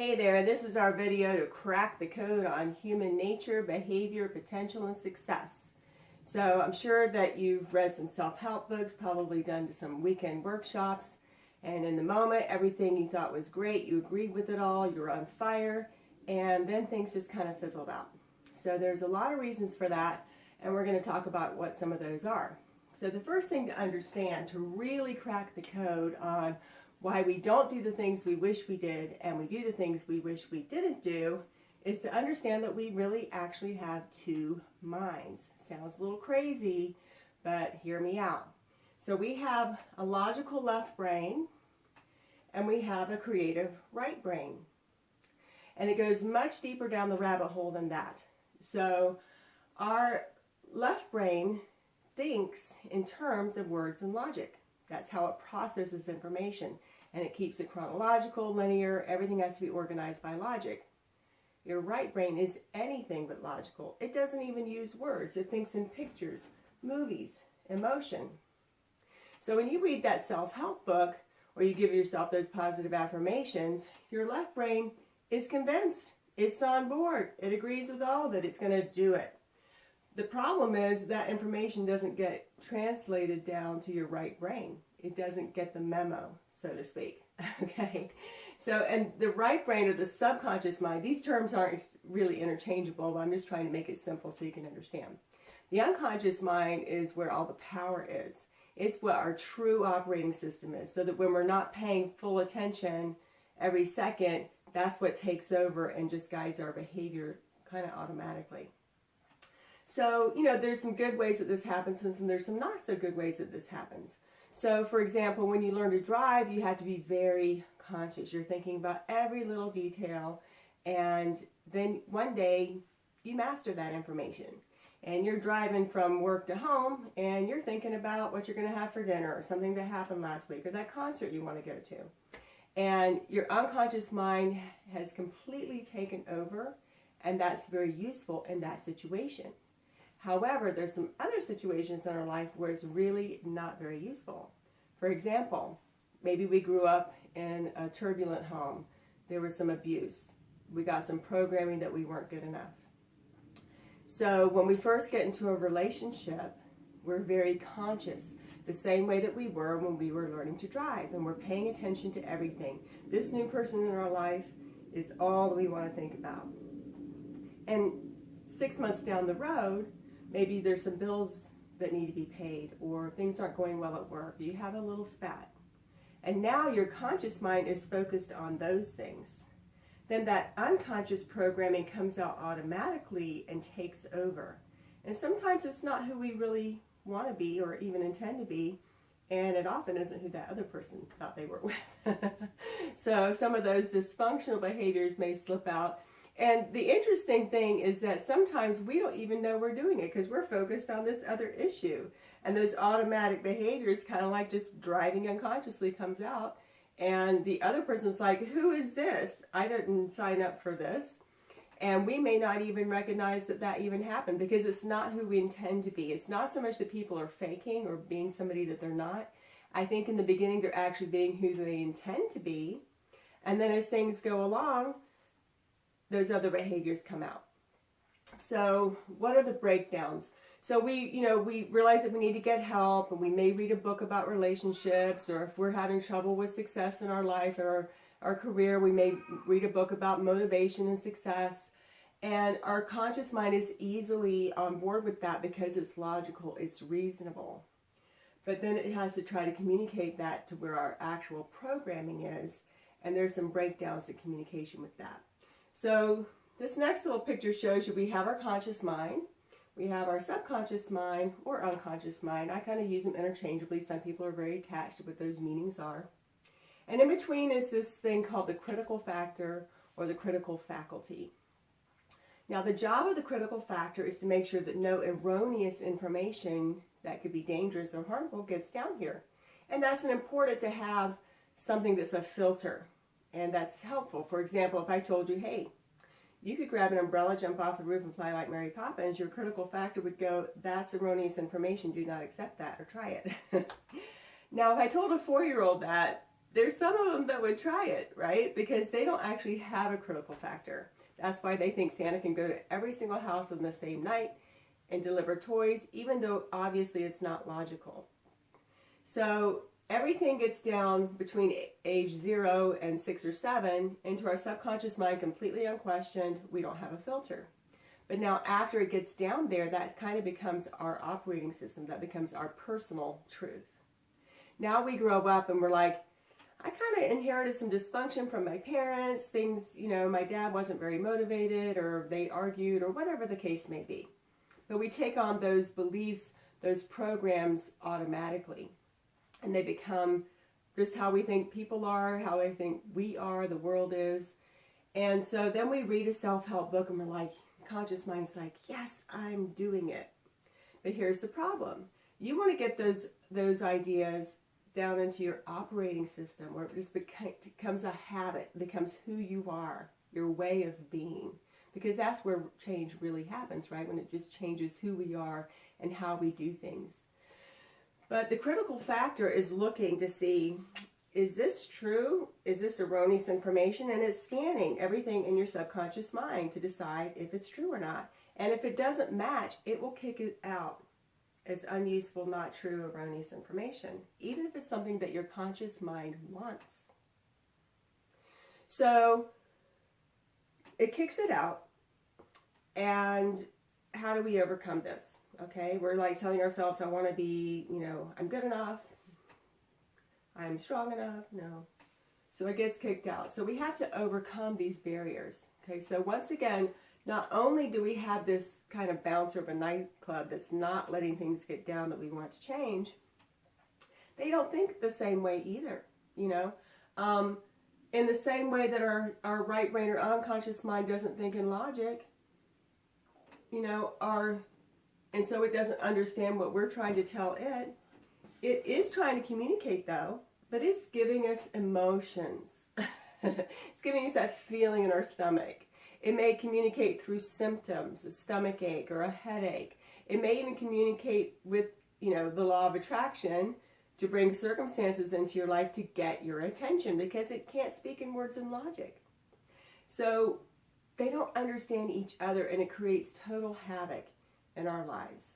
Hey there, this is our video to crack the code on human nature, behavior, potential, and success. So I'm sure that you've read some self-help books, probably done some weekend workshops, and in the moment, everything you thought was great, you agreed with it all, you were on fire, and then things just kind of fizzled out. So there's a lot of reasons for that, and we're going to talk about what some of those are. So the first thing to understand, to really crack the code on why we don't do the things we wish we did and we do the things we wish we didn't do, is to understand that we really actually have two minds. Sounds a little crazy, but hear me out. So we have a logical left brain and we have a creative right brain. And it goes much deeper down the rabbit hole than that. So our left brain thinks in terms of words and logic. That's how it processes information, and it keeps it chronological, linear, everything has to be organized by logic. Your right brain is anything but logical. It doesn't even use words. It thinks in pictures, movies, emotion. So when you read that self-help book, or you give yourself those positive affirmations, your left brain is convinced. It's on board. It agrees with all of it. It's going to do it. The problem is that information doesn't get translated down to your right brain. It doesn't get the memo, so to speak. Okay? So, and the right brain or the subconscious mind, these terms aren't really interchangeable, but I'm just trying to make it simple so you can understand. The unconscious mind is where all the power is. It's what our true operating system is, so that when we're not paying full attention every second, that's what takes over and just guides our behavior kind of automatically. So, you know, there's some good ways that this happens and there's some not so good ways that this happens. So, for example, when you learn to drive, you have to be very conscious. You're thinking about every little detail, and then one day you master that information. And you're driving from work to home, and you're thinking about what you're going to have for dinner, or something that happened last week, or that concert you want to go to. And your unconscious mind has completely taken over, and that's very useful in that situation. However, there's some other situations in our life where it's really not very useful. For example, maybe we grew up in a turbulent home. There was some abuse. We got some programming that we weren't good enough. So when we first get into a relationship, we're very conscious, the same way that we were when we were learning to drive, and we're paying attention to everything. This new person in our life is all that we want to think about. And 6 months down the road, maybe there's some bills that need to be paid, or things aren't going well at work, or you have a little spat. And now your conscious mind is focused on those things. Then that unconscious programming comes out automatically and takes over. And sometimes it's not who we really want to be or even intend to be, and it often isn't who that other person thought they were with. So some of those dysfunctional behaviors may slip out. And the interesting thing is that sometimes we don't even know we're doing it because we're focused on this other issue. And those automatic behaviors, kind of like just driving unconsciously, comes out. And the other person's like, who is this? I didn't sign up for this. And we may not even recognize that that even happened because it's not who we intend to be. It's not so much that people are faking or being somebody that they're not. I think in the beginning they're actually being who they intend to be. And then as things go along, those other behaviors come out. So what are the breakdowns? So we realize that we need to get help, and we may read a book about relationships, or if we're having trouble with success in our life or our career, we may read a book about motivation and success. And our conscious mind is easily on board with that because it's logical, it's reasonable. But then it has to try to communicate that to where our actual programming is, and there's some breakdowns in communication with that. So this next little picture shows you we have our conscious mind, we have our subconscious mind or unconscious mind. I kind of use them interchangeably. Some people are very attached to what those meanings are. And in between is this thing called the critical factor or the critical faculty. Now the job of the critical factor is to make sure that no erroneous information that could be dangerous or harmful gets down here. And that's important to have something that's a filter. And that's helpful. For example, if I told you, hey, you could grab an umbrella, jump off the roof, and fly like Mary Poppins, your critical factor would go, that's erroneous information, do not accept that or try it. Now, if I told a 4-year-old that, there's some of them that would try it, right? Because they don't actually have a critical factor. That's why they think Santa can go to every single house on the same night and deliver toys, even though obviously it's not logical. So everything gets down between age 0 and 6 or 7 into our subconscious mind completely unquestioned. We don't have a filter. But now after it gets down there, that kind of becomes our operating system. That becomes our personal truth. Now we grow up and we're like, I kind of inherited some dysfunction from my parents. Things, you know, my dad wasn't very motivated, or they argued, or whatever the case may be. But we take on those beliefs, those programs automatically. And they become just how we think people are, how they think we are, the world is. And so then we read a self-help book and we're like, conscious mind's like, yes, I'm doing it. But here's the problem. You want to get those ideas down into your operating system, where it just becomes a habit, becomes who you are, your way of being. Because that's where change really happens, right? When it just changes who we are and how we do things. But the critical factor is looking to see, is this true? Is this erroneous information? And it's scanning everything in your subconscious mind to decide if it's true or not. And if it doesn't match, it will kick it out as unuseful, not true, erroneous information, even if it's something that your conscious mind wants. So it kicks it out. And how do we overcome this? Okay, we're like telling ourselves, I want to be, you know, I'm good enough, I'm strong enough, no. So it gets kicked out. So we have to overcome these barriers. Okay, so once again, not only do we have this kind of bouncer of a nightclub that's not letting things get down that we want to change, they don't think the same way either, you know. In the same way that our right brain or unconscious mind doesn't think in logic, you know, and so it doesn't understand what we're trying to tell it. It is trying to communicate though, but it's giving us emotions. It's giving us that feeling in our stomach. It may communicate through symptoms, a stomach ache or a headache. It may even communicate with, you know, the law of attraction to bring circumstances into your life to get your attention, because it can't speak in words and logic. So they don't understand each other, and it creates total havoc in our lives.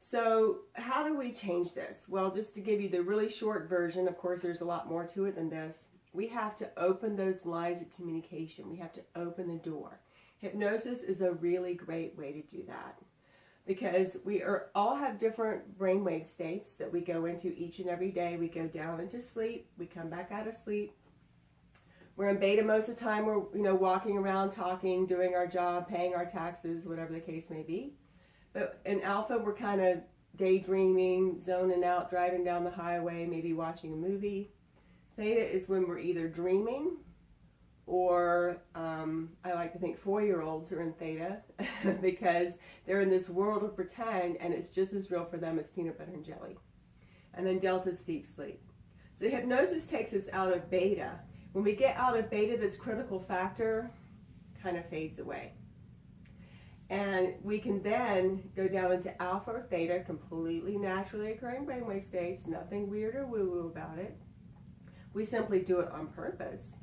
So how do we change this? Well, just to give you the really short version, of course there's a lot more to it than this. We have to open those lines of communication. We have to open the door. Hypnosis is a really great way to do that, because we all have different brainwave states that we go into each and every day. We go down into sleep, we come back out of sleep. We're in beta most of the time. We're, you know, walking around, talking, doing our job, paying our taxes, whatever the case may be. But in alpha, we're kind of daydreaming, zoning out, driving down the highway, maybe watching a movie. Theta is when we're either dreaming, or I like to think 4-year-olds are in theta because they're in this world of pretend, and it's just as real for them as peanut butter and jelly. And then delta is deep sleep. So hypnosis takes us out of beta. When we get out of beta, this critical factor kind of fades away. And we can then go down into alpha or theta, completely naturally occurring brainwave states, nothing weird or woo-woo about it. We simply do it on purpose.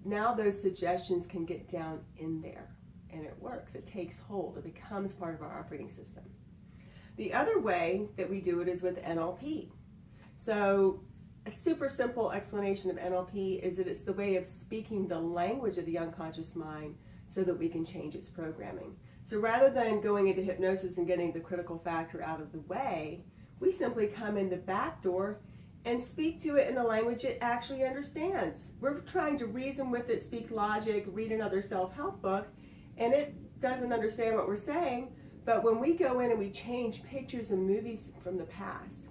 Now those suggestions can get down in there, and it works. It takes hold. It becomes part of our operating system. The other way that we do it is with NLP. So a super simple explanation of NLP is that it's the way of speaking the language of the unconscious mind so that we can change its programming. So rather than going into hypnosis and getting the critical factor out of the way, we simply come in the back door and speak to it in the language it actually understands. We're trying to reason with it, speak logic, read another self-help book, and it doesn't understand what we're saying. But when we go in and we change pictures and movies from the past,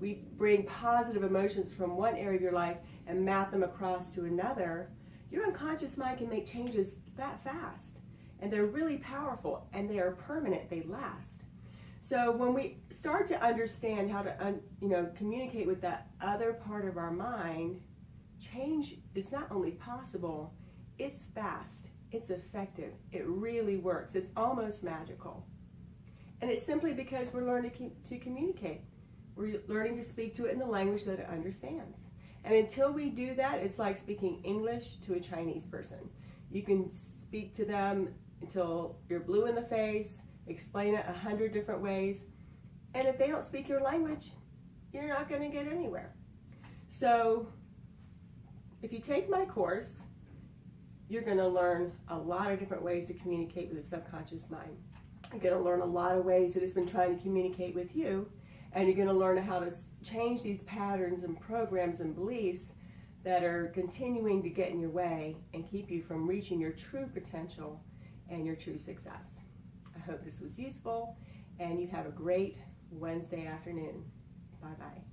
we bring positive emotions from one area of your life and map them across to another, your unconscious mind can make changes that fast. And they're really powerful, and they are permanent, they last. So when we start to understand how to communicate with that other part of our mind, change is not only possible, it's fast, it's effective, it really works, it's almost magical. And it's simply because we're learning to communicate. We're learning to speak to it in the language that it understands. And until we do that, it's like speaking English to a Chinese person. You can speak to them until you're blue in the face, explain it 100 different ways, and if they don't speak your language, you're not going to get anywhere. So if you take my course, you're going to learn a lot of different ways to communicate with the subconscious mind. You're going to learn a lot of ways that it's been trying to communicate with you, and you're going to learn how to change these patterns and programs and beliefs that are continuing to get in your way and keep you from reaching your true potential and your true success. I hope this was useful, and you have a great Wednesday afternoon. Bye-bye.